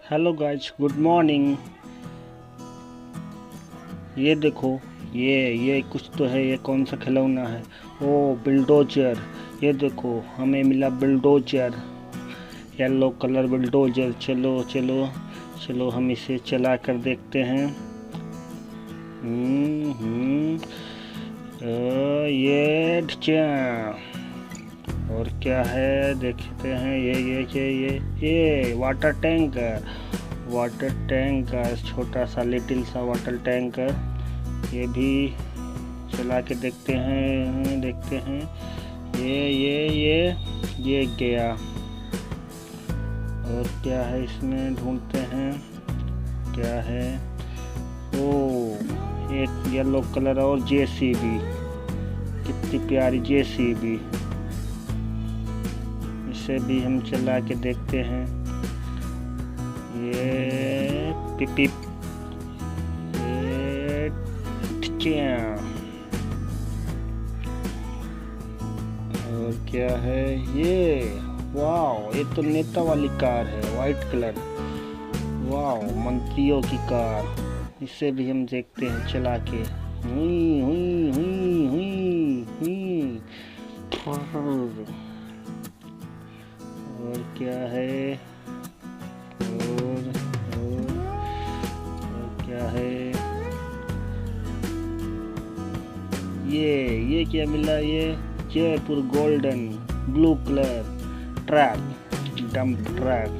Hello guys, good morning. ये देखो, ये कुछ तो है। ये कौन सा खिलौना है? ओ बिल्डोजर। ये देखो, हमें मिला बिल्डोजर, येलो कलर बिल्डोजर। चलो चलो चलो, हम इसे चला कर देखते हैं। ये ढचा। और क्या है देखते हैं। ये वाटर टैंकर। वाटर टैंकर, छोटा सा लिटिल सा वाटर टैंकर। ये भी चला के देखते हैं। ये गया। और क्या है इसमें, ढूंढते हैं क्या है। ओ, एक येलो कलर और जेसीबी। कितनी प्यारी जेसीबी। इसे भी हम चला के देखते हैं। ये पिप और क्या है ये। वाह, ये तो नेता वाली कार है, वाइट कलर। वाह, मंत्रियों की कार। इसे भी हम देखते हैं चला के। हुई हुई हुई हुई हुई। और क्या है। और क्या है ये क्या मिला। ये Jaipur golden blue colour truck, dump truck,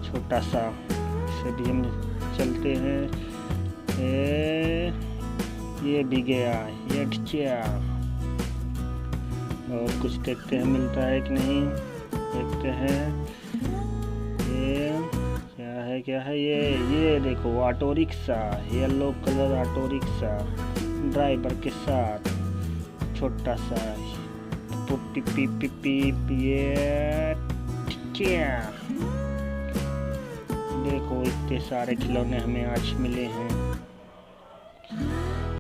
छोटा सा। इसे भी हम चलते हैं। ये भी गया, ये ढचिया। और कुछ देखते हैं मिलता है कि नहीं, देखते हैं। ये क्या है ये देखो, auto rickshaw, yellow colour auto rickshaw, driver के साथ, छोटा सा। पिप पिप पिप पिप। ये देखो, इतने सारे खिलौने हमें आज मिले हैं।